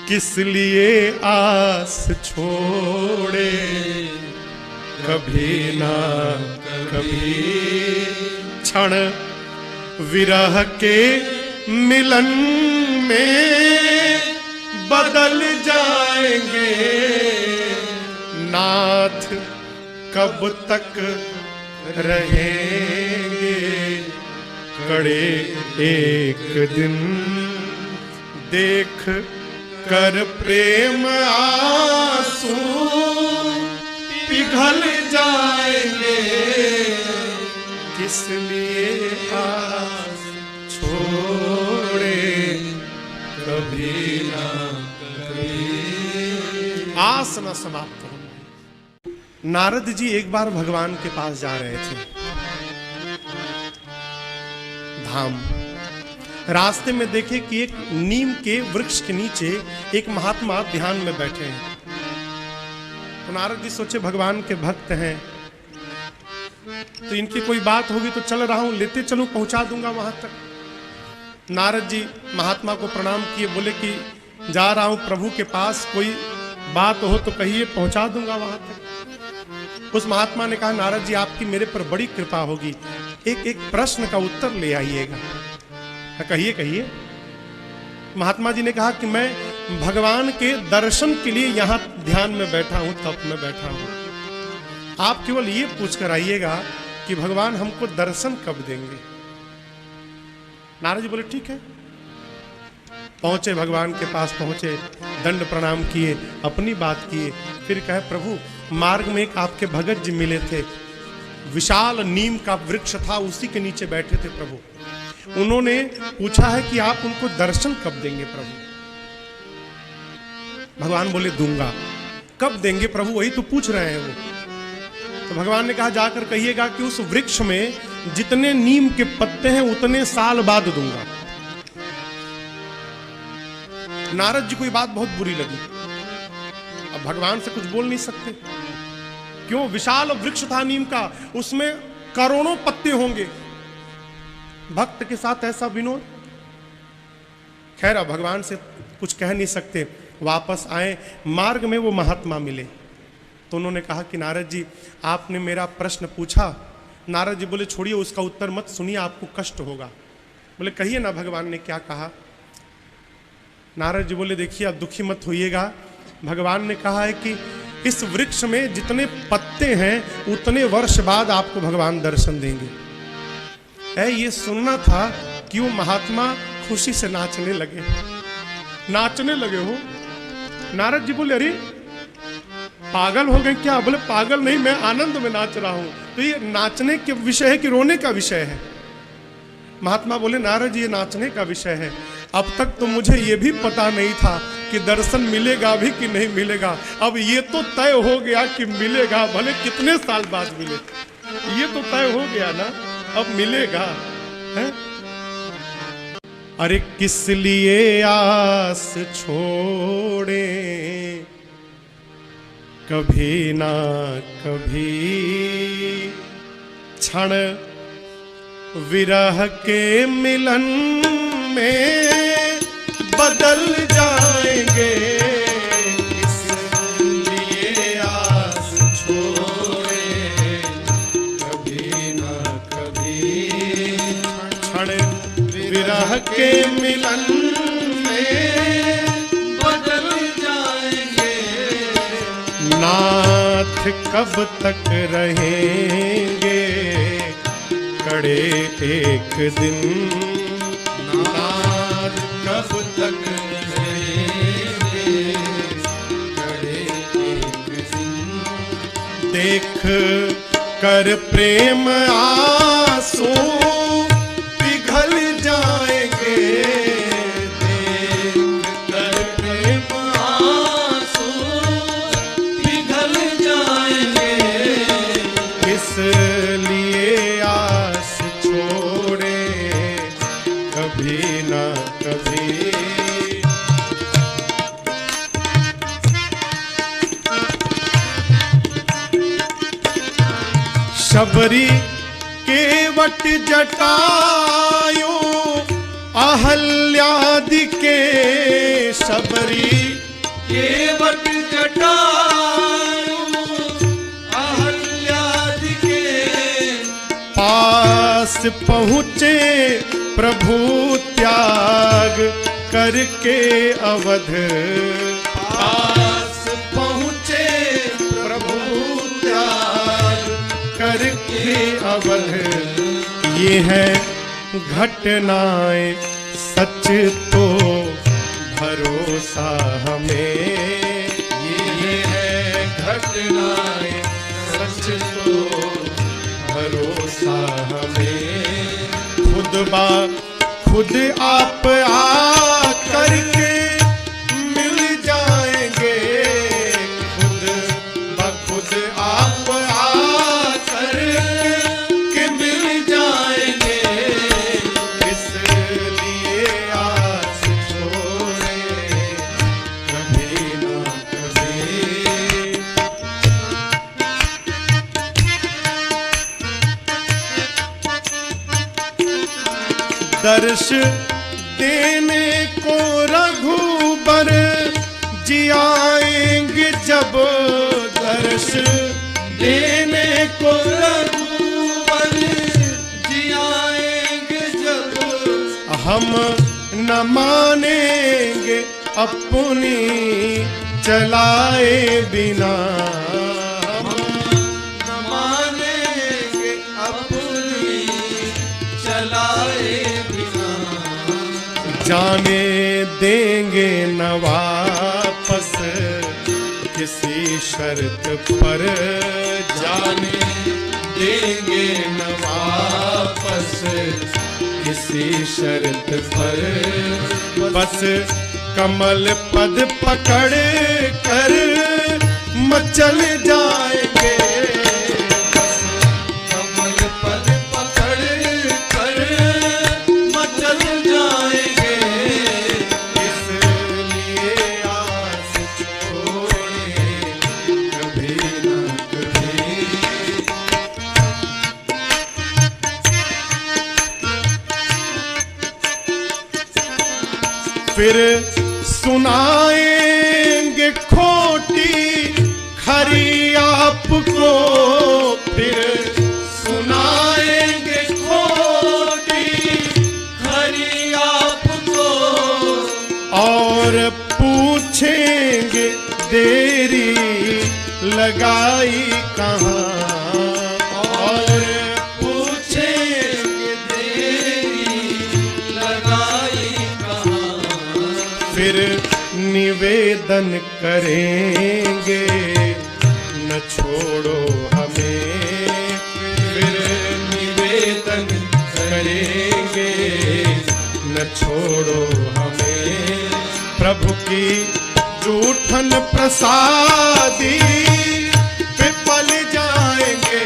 किस लिए आस छोड़े कभी ना कभी, क्षण विरह के मिलन में बदल जाएंगे। नाथ कब तक रहेंगे कड़े एक दिन, देख कर प्रेम आंसू पिघल जाएंगे। किस लिए आस छोड़े कभी ना कभी। आस न समाप्त हो। नारद जी एक बार भगवान के पास जा रहे थे धाम। रास्ते में देखे कि एक नीम के वृक्ष के नीचे एक महात्मा ध्यान में बैठे हैं। तो नारद जी सोचे भगवान के भक्त हैं, तो इनकी कोई बात होगी तो चल रहा हूं, लेते चलूं, पहुंचा दूंगा वहां तक। नारद जी महात्मा को प्रणाम किए, बोले कि जा रहा हूं प्रभु के पास, कोई बात हो तो कहिए, पहुंचा दूंगा वहां तक। उस महात्मा ने कहा, नारद जी आपकी मेरे पर बड़ी कृपा होगी, एक प्रश्न का उत्तर ले आइएगा। कहिए कहिए। महात्मा जी ने कहा कि मैं भगवान के दर्शन के लिए यहां ध्यान में बैठा हूं, तप में बैठा हूं। आप केवल ये पूछ कर आइएगा कि भगवान हमको दर्शन कब देंगे। नारद जी बोले ठीक है। पहुंचे, भगवान के पास पहुंचे, दंड प्रणाम किए, अपनी बात किए, फिर कहे प्रभु मार्ग में एक आपके भगत जी मिले थे, विशाल नीम का वृक्ष था, उसी के नीचे बैठे थे प्रभु। उन्होंने पूछा है कि आप उनको दर्शन कब देंगे प्रभु। भगवान बोले दूंगा। कब देंगे प्रभु, वही तो पूछ रहे हैं वो। तो भगवान ने कहा जाकर कहिएगा कि उस वृक्ष में जितने नीम के पत्ते हैं उतने साल बाद दूंगा। नारद जी को ये बात बहुत बुरी लगी। अब भगवान से कुछ बोल नहीं सकते, क्यों? विशाल वृक्ष था नीम का, उसमें करोड़ों पत्ते होंगे। भक्त के साथ ऐसा विनोद। खैर अब भगवान से कुछ कह नहीं सकते। वापस आए, मार्ग में वो महात्मा मिले, तो उन्होंने कहा कि नारद जी आपने मेरा प्रश्न पूछा। नारद जी बोले छोड़िए उसका उत्तर मत सुनिए, आपको कष्ट होगा। बोले कहिए ना भगवान ने क्या कहा। नारद जी बोले देखिए आप दुखी मत होइएगा, भगवान ने कहा है कि इस वृक्ष में जितने पत्ते हैं उतने वर्ष बाद आपको भगवान दर्शन देंगे। ये सुनना था कि वो महात्मा खुशी से नाचने लगे। नाचने लगे हो। नारद जी बोले अरे पागल हो गए क्या? बोले पागल नहीं, मैं आनंद में नाच रहा हूं। तो ये नाचने के विषय है कि रोने का विषय है? महात्मा बोले नारद जी ये नाचने का विषय है। अब तक तो मुझे ये भी पता नहीं था कि दर्शन मिलेगा भी कि नहीं मिलेगा। अब ये तो तय हो गया कि मिलेगा, भले कितने साल बाद मिले, ये तो तय हो गया ना, अब मिलेगा है? अरे किस लिए आस छोड़े कभी ना कभी, क्षण विरह के मिलन में बदल जाएंगे। किस लिए आस छोड़े कभी ना कभी, क्षण विरह के मिलन में बदल जाएंगे। नाथ कब तक रहेंगे कड़े एक दिन, नाथ कब तक रहेंगे कड़े एक दिन, देख कर प्रेम आंसू पिघल जाएंगे। देख कर प्रेम आंसू पिघल जाएंगे। किस लिए आस छोड़े कभी ना कभी। शबरी केवट जटायु अहल्यादि के सबरी केवट जटायु अहल्यादि के पास पहुँचे प्रभु त्याग करके अवध। पास पहुँचे प्रभु त्याग करके अवध। ये है घटनाएं सच तो भरोसा हमें। ये है घटनाएं सच तो भरोसा हमें। खुद आप आ करके मिल जाएंगे। खुद आप आ करके मिल जाएंगे। इसलिए आस छोड़े कभी ना कभी। दर्श देने को रघुबर जी आएंगे जब। दर्श देने को रघुबर जी आएंगे जब। हम न मानेंगे अपनी चलाए बिना। हम न मानेंगे अपनी चलाए बिना। जाने देंगे न वापस किसी शर्त पर। जाने देंगे न वापस किसी शर्त पर। बस कमल पद पकड़ कर मचल जाएंगे। कमल पद पकड़ कर मचल जाएंगे। इसलिए आस छोड़े कभी ना कभी। फिर सुनाएंगे खोटी खरी आपको। फिर सुनाएंगे खोटी खरी आपको। और पूछेंगे देरी लगाई कहाँ। और पूछेंगे देरी लगाई कहाँ। फिर निवेदन करेंगे न छोड़ो हमें। फिर निवेदन करेंगे न छोड़ो हमें। प्रभु की जूठन प्रसादी पे पल जाएंगे।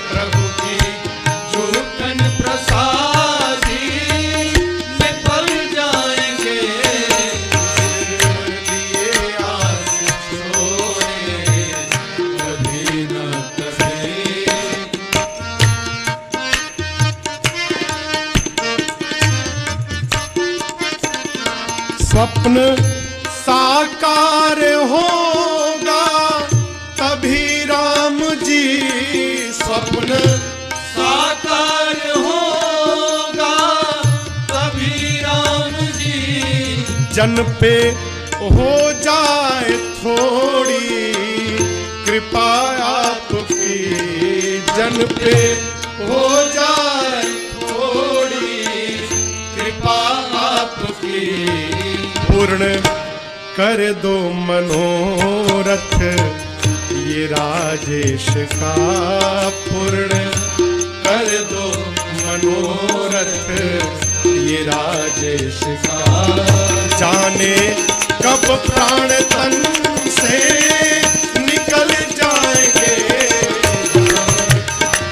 प्रभु की जूठन प्रसादी में पल जाएंगे। इसलिए आस छोड़े कभी ना कभी। स्वप्न साकार होगा तभी राम जी। स्वप्न साकार होगा तभी राम जी। जन पे हो जाए थोड़ी कृपा आपकी। जन पे हो जाए थोड़ी कृपा आपकी। पूर्ण कर दो मनोरथ ये राजेश का। पूर्ण कर दो मनोरथ ये राजेश का। जाने कब प्राण तन से निकल जाएंगे।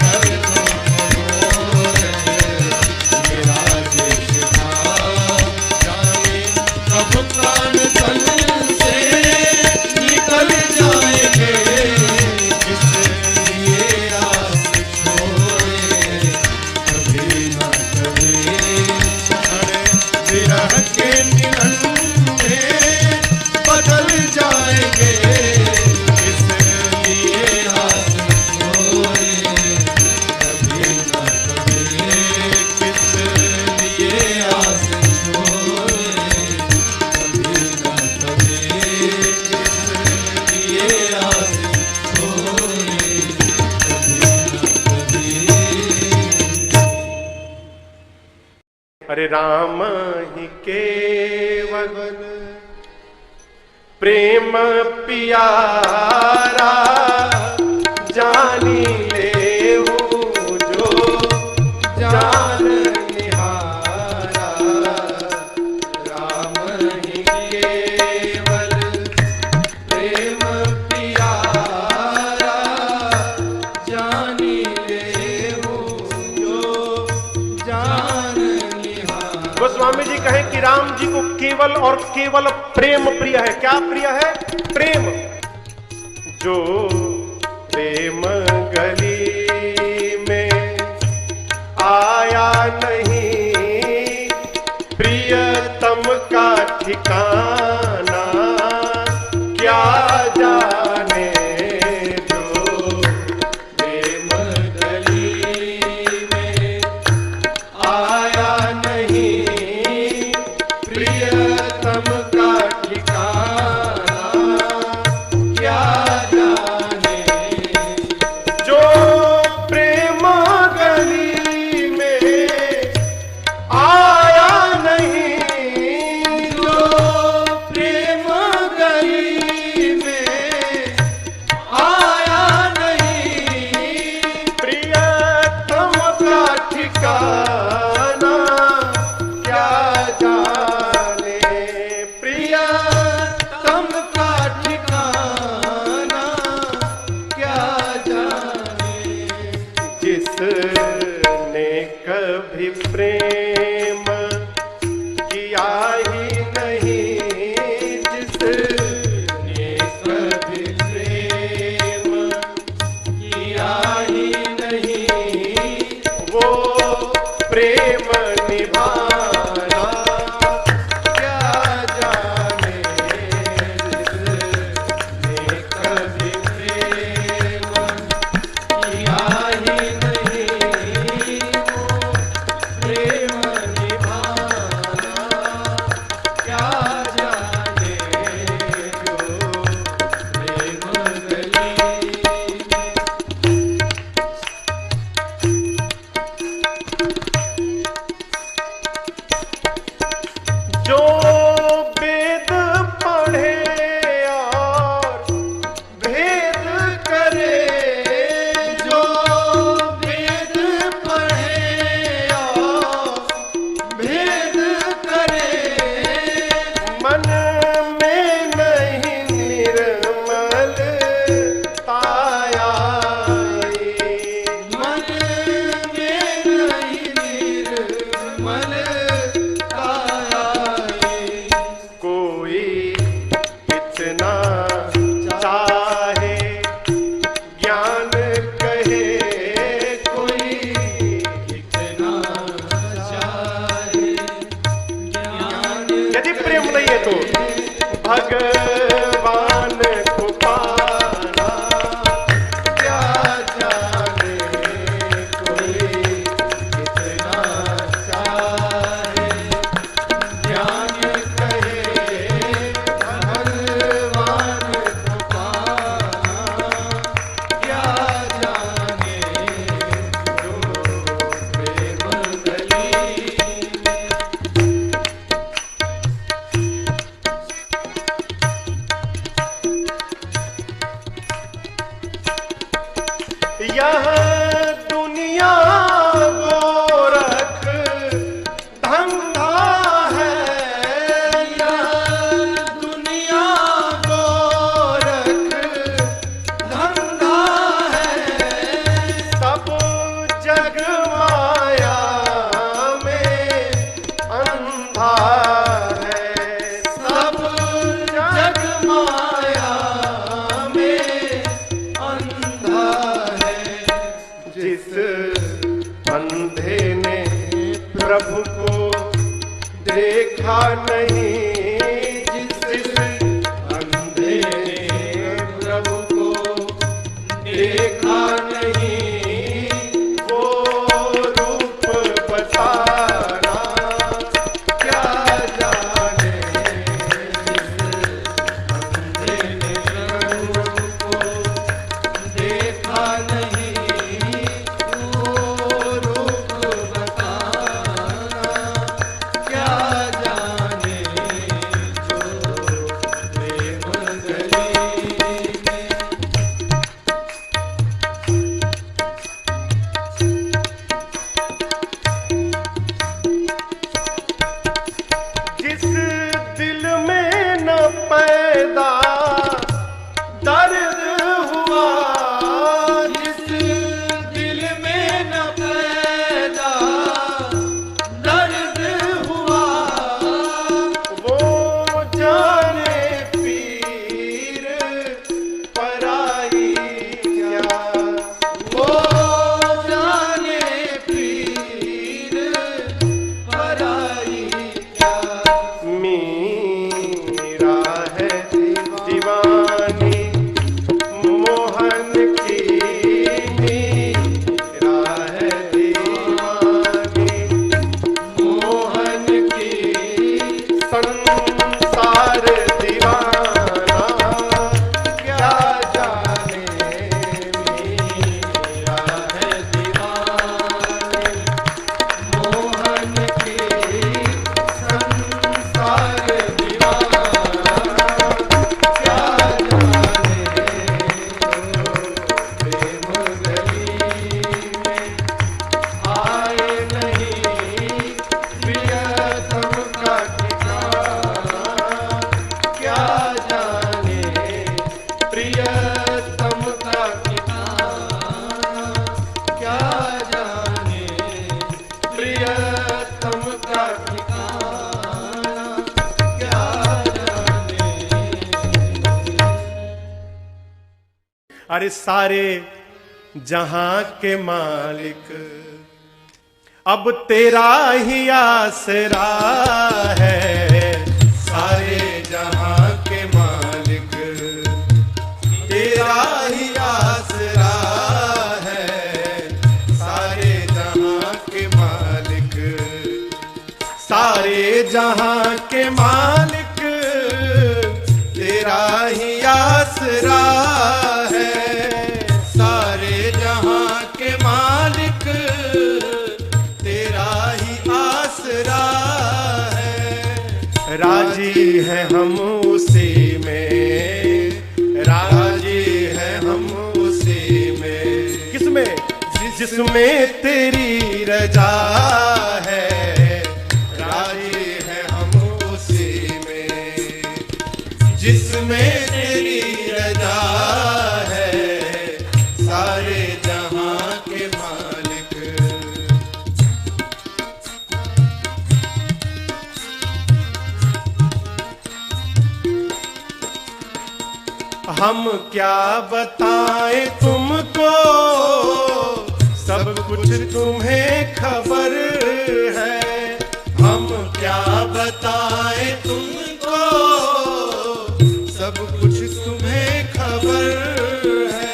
कर दो मनोरथ ये राजेश का। जाने कब प्राण तन से निकल जाएंगे। इसलिए आस छोड़े कभी ना कभी। महके मिलन में बदल जाएंगे, इसलिए हाथ जोड़े कभी न कभी, किसलिए हाथ जोड़े कभी न कभी, किसलिए हाथ जोड़े कभी न कभी। अरे राम ही केवल प्रेम पियारा, जानी लेहु जो जान निहारा। राम ही केवल प्रेम पियारा, जानी लेहु जो जान निहारा। गोस्वामी जी कहे कि राम जी को केवल और केवल प्रेम प्रिय है। क्या प्रिय है? प्रेम। जो प्रेम गली में आया नहीं, प्रियतम का ठिकाना क्या जाने। जो प्रेम गली में आया नहीं, प्रियतम का ठिकाना क्या जाने। जो प्रेम गली में आया नहीं, जो प्रेम गली में आया नहीं, प्रियतम का ठिकाना क्या जाने। प्रियतम का ठिकाना क्या जाने। जिसने कभी प्रेम किया ही नहीं, जिसने कभी प्रेम किया ही नहीं, वो प्रेम निभाना क्या जाने। जिसने कभी प्रेम किया ही नहीं, वो प्रेम निभाना क्या जाने। जो प्रेम गली जो वेद पढ़े और भेद करे, जो वेद पढ़े और भेद करे, मन में नहीं निर्मल ताया। मन में नहीं निर्मल काया। कोई कितना चाहे ज्ञान कहे, कोई कितना चाहे ज्ञान, यदि प्रेम नहीं है तो भगवान को पाना क्या जाने। कोई कितना चाहे ज्ञान कहे, भगवान को पाना क्या जाने। जो प्रेम गली नहीं, जिस अंधे ने प्रभु को देखा नहीं, वो रूप बताना क्या जाने। अंधे ने प्रभु को देखा नहीं, वो रूप बताना क्या जाने। जो प्रेम गली में जिस दिल में न पैदा दर्द हुआ, जिस दिल में न पैदा दर्द हुआ, वो जाने पीर पराई क्या। वो जाने पीर पराई क्या। मीरा है दीवानी मोहन की, मीरा है दीवानी मोहन की संसार दीवाना क्या जाने। मीरा है दीवानी मोहन की संसार दीवाना क्या जाने। प्रेम गली में आए नहीं, प्रियतम का ठिकाना क्या जाने। प्रियतम का ठिकाना क्या जाने। प्रियतम का ठिकाना क्या जाने। अरे सारे जहां के मालिक अब तेरा ही आसरा है। सारे जहां के मालिक तेरा ही आसरा है। सारे जहां के मालिक, सारे जहां के मालिक तेरा ही आसरा है। सारे जहां के मालिक तेरा ही आसरा है। राजी है हम उसी में, राजी है हम उसी में। किसमें? जिसमें तेरी रजा है। राजी है हम उसी में, जिसमें तेरी रजा है। सारे जहां के मालिक, हम क्या बताएं तुमको, सब कुछ तुम्हें खबर है। हम क्या बताएं तुमको, सब कुछ तुम्हें खबर है।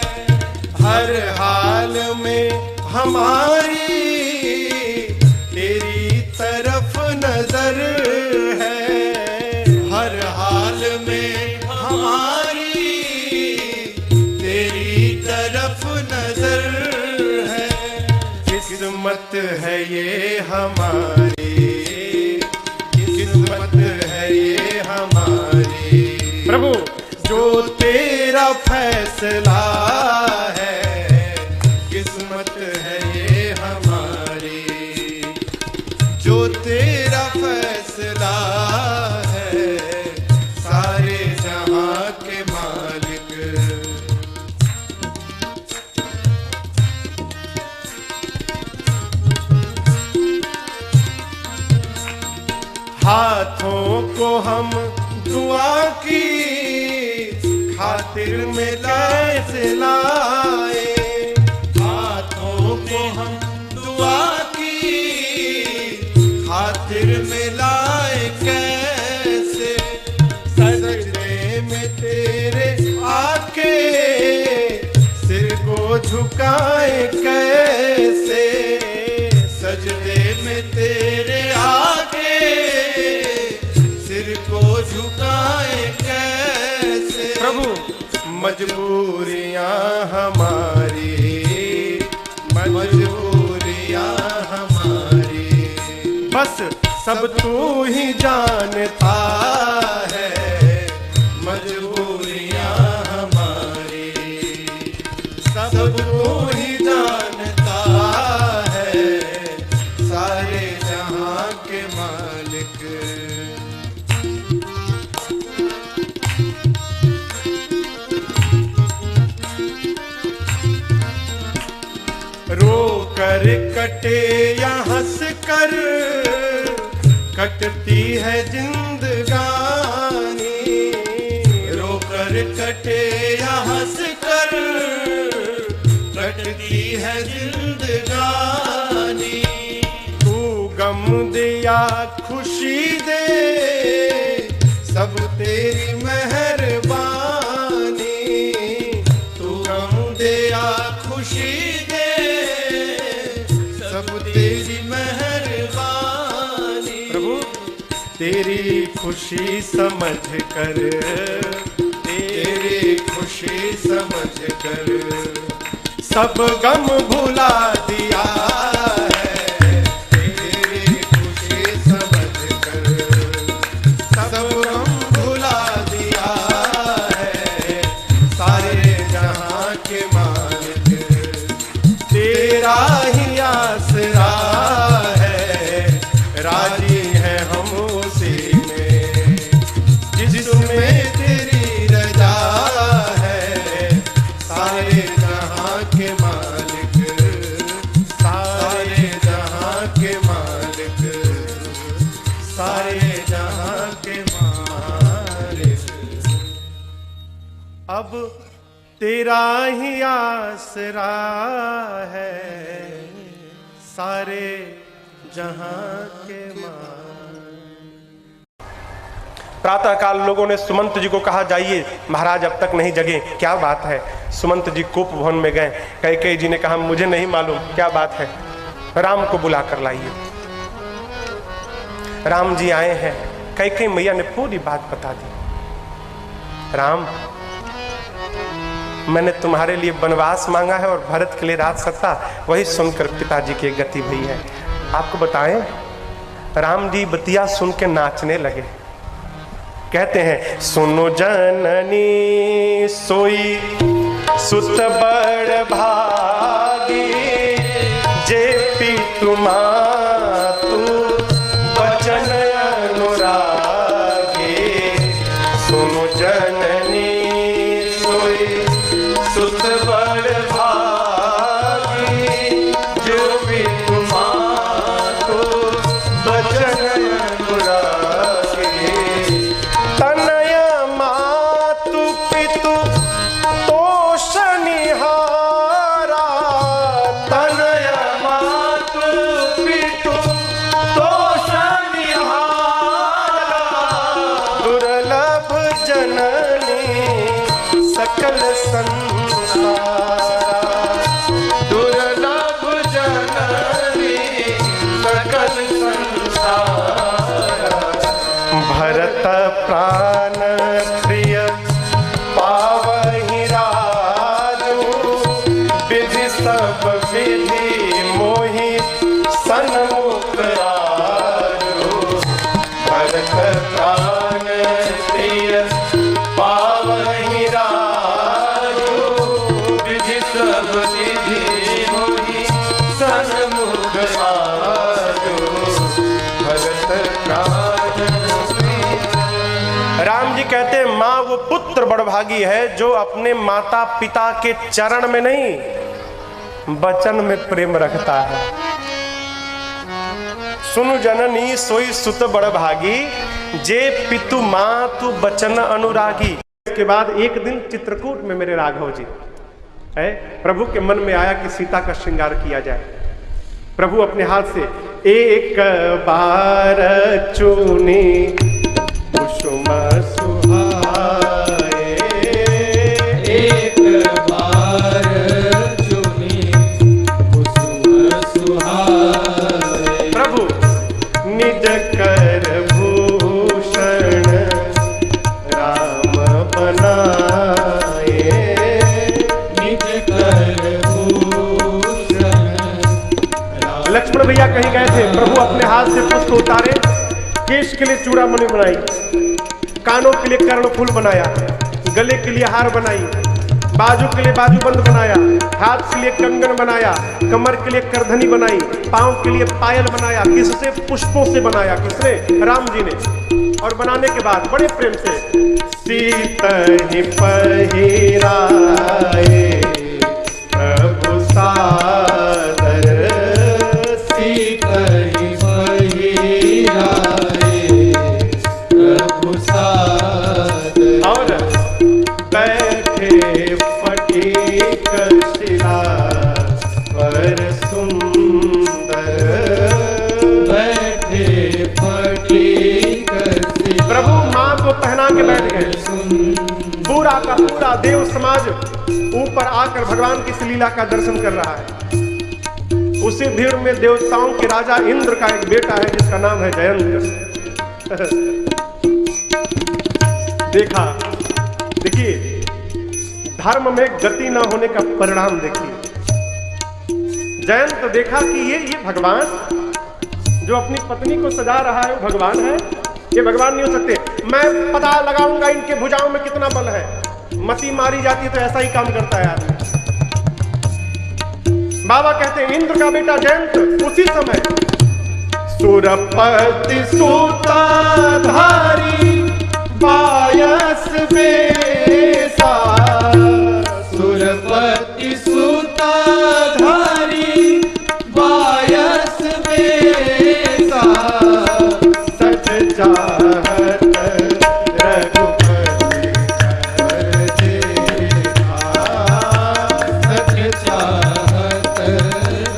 हर हाल में हमारी तेरी तरफ नजर है। हर हाल में हमारी तेरी तरफ नजर है। किस्मत है ये हमारी, किस्मत है ये हमारी। प्रभु जो तेरा फैसला है, किस्मत है ये हमारी। जो तेरा फैसला है, सारे जहां के मालिक। हाथों को हम दुआ की खातिर में कैसे लाए। हाथों को हम दुआ की खातिर में लाए कैसे। झुकाए कैसे। प्रभु मजबूरियां हमारी, मजबूरियां हमारी, बस सब तू ही जानता है मजबूरियां हमारी, सब तू ही जानता है, सारे जहां के मालिक। रो कर कटे या हंस कर कटती है जिंदगानी, रो कर कटे या हंस कर कटती है जिंदगानी, तू गम दे या खुशी दे सब तेरी मेहरबानी, तू गम दे या खुशी दे सब तेरी मेहरबानी। प्रभु तेरी खुशी समझ कर, तेरी खुशी समझ कर सब गम भुला दिया है, तेरी खुशी समझ कर सब गम भुला दिया है, सारे जहां के मालिक। तेरा ही आसरा है, राजी है हम उसी में, जिसमें तेरी रजा है, सारे जहां के मालिक, सारे जहां के मालिक, सारे जहां के मालिक। अब तेरा ही आसरा है, सारे जहां के प्रातःकाल लोगों ने सुमंत जी को कहा जाइए, महाराज अब तक नहीं जगे, क्या बात है। सुमंत जी कोप भवन में गए। कैकेयी जी ने कहा मुझे नहीं मालूम क्या बात है, राम को बुला कर लाइए। राम जी आए हैं। कैकेयी मैया ने पूरी बात बता दी। राम, मैंने तुम्हारे लिए वनवास मांगा है और भरत के लिए राजसत्ता, वही सुनकर पिताजी की गति हुई है। आपको बताएं, राम जी बतिया सुन के नाचने लगे। कहते हैं सुनो जननी सोई सुत बड़ भागी, जे पितु मातु बचन अनुरागी। सुनो जननी सोई सुत बड़ भागी, जो पितु मातु बचन अनुरागी। तनय मातु पितु तोषनिहारा, तनय मातु पितु तोषनिहारा, दुर्लभ जननी सकल संसारा। दुर्लभ जननी सकल संसारा। भरत प्राण प्रिय पावहि राजू, विधि सब विधि मोहि सन्मुख राजू। भरत प्राण प्रिय पावहि राजू, विधि सब विधि मोहि सन्मुख राजू। भरत प्राण। राम जी कहते हैं माँ वो पुत्र बड़भागी है जो अपने माता पिता के चरण में नहीं वचन में प्रेम रखता है। सुनु जननी सोई सुत बड़भागी, जे पितु मातु बचन अनुरागी। इसके बाद एक दिन चित्रकूट में मेरे राघव जी है, प्रभु के मन में आया कि सीता का श्रृंगार किया जाए। प्रभु अपने हाथ से एक बार चुनी कुसुम सुहाए, एक बार चुनी कुसुम सुहाए। प्रभु निज कर भूषण चूड़ामणि बनाई, कानों के लिए कर्णफूल बनाया, गले के लिए हार बनाई, बाजू के लिए बाजूबंद बनाया, हाथ के लिए कंगन बनाया, कमर के लिए करधनी बनाई, पांव के लिए पायल बनाया। किससे? पुष्पों से बनाया। किसने? राम जी ने। और बनाने के बाद बड़े प्रेम से सीतहि पहिराए प्रभु सादर, सीतहि पहिराए प्रभु सादर। और बैठे फटीक शिला पर सुंदर, बैठे फटीक शिला। प्रभु मां को पहना के बैठ गए। पूरा का पूरा देव समाज ऊपर आकर भगवान की इस लीला का दर्शन कर रहा है। उसी भीड़ में देवताओं के राजा इंद्र का एक बेटा है जिसका नाम है जयंत। देखिए धर्म में गति न होने का परिणाम देखिए। जयंत देखा कि ये भगवान जो अपनी पत्नी को सजा रहा है वो भगवान है, ये भगवान नहीं हो सकते। मैं पता लगाऊंगा इनके भुजाओं में कितना बल है। मती मारी जाती है तो ऐसा ही काम करता है आदमी। बाबा कहते हैं इंद्र का बेटा जयंत उसी समय सुरपति सूताधारी बायस बेसा, सुरपति सूताधारी बायस बेसा, सच चाहत रघुपति कर देखा, सच चाहत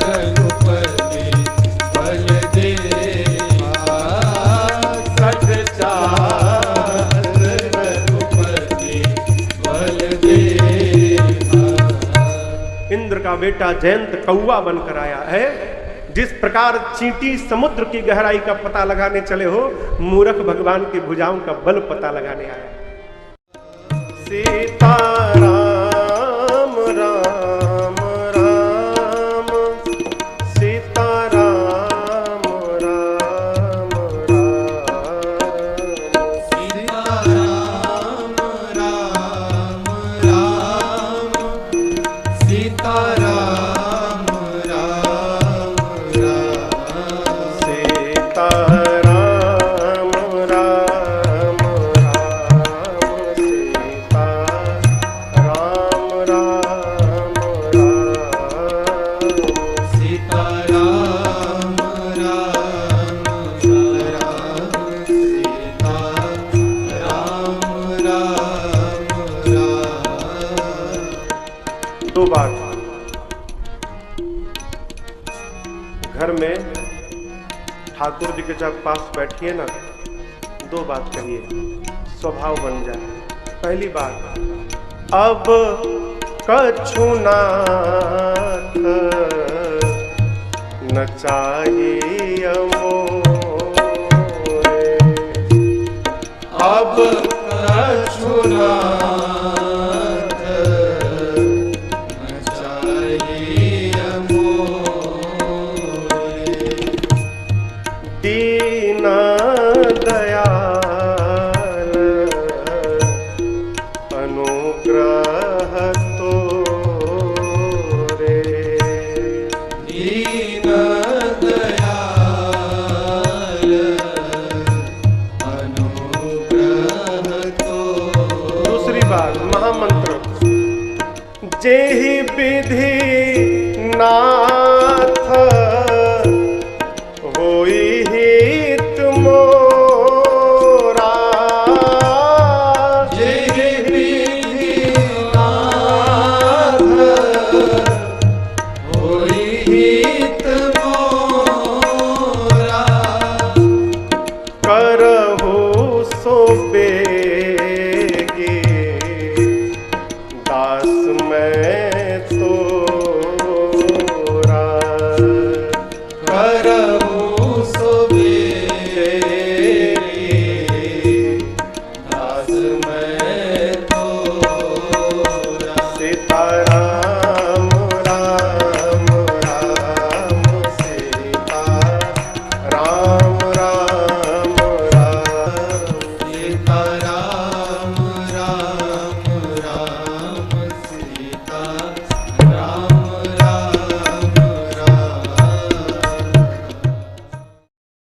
रघुपति बल देखा, सच चाहत रघुपति बल देखा। इंद्र का बेटा जयंत कौवा बनकर आया है। जिस प्रकार चींटी समुद्र की गहराई का पता लगाने चले हो, मूर्ख भगवान की भुजाओं का बल पता लगाने आया। सीताराम राम राम, सीताराम राम राम, सीताराम राम राम, सीताराम राम राम, सीताराम राम राम, सीताराम राम राम, सीताराम राम राम, सीताराम राम राम। दो बात घर में ठाकुर जी के जब पास बैठिए ना, दो बात कहिए, स्वभाव बन जाए। पहली बात, अब कछुनाथ न चाहिए मोरे, अब कछुनाथ न चाहिए मोरे, दीन दयाल अनुग्रह तोरे, दीन दयाल अनुग्रह तोरे। दूसरी बात महामंत्र, जेहि विधि नाथ होई हित मोरा, जेहि विधि नाथ होई हित मोरा, करहु सो बे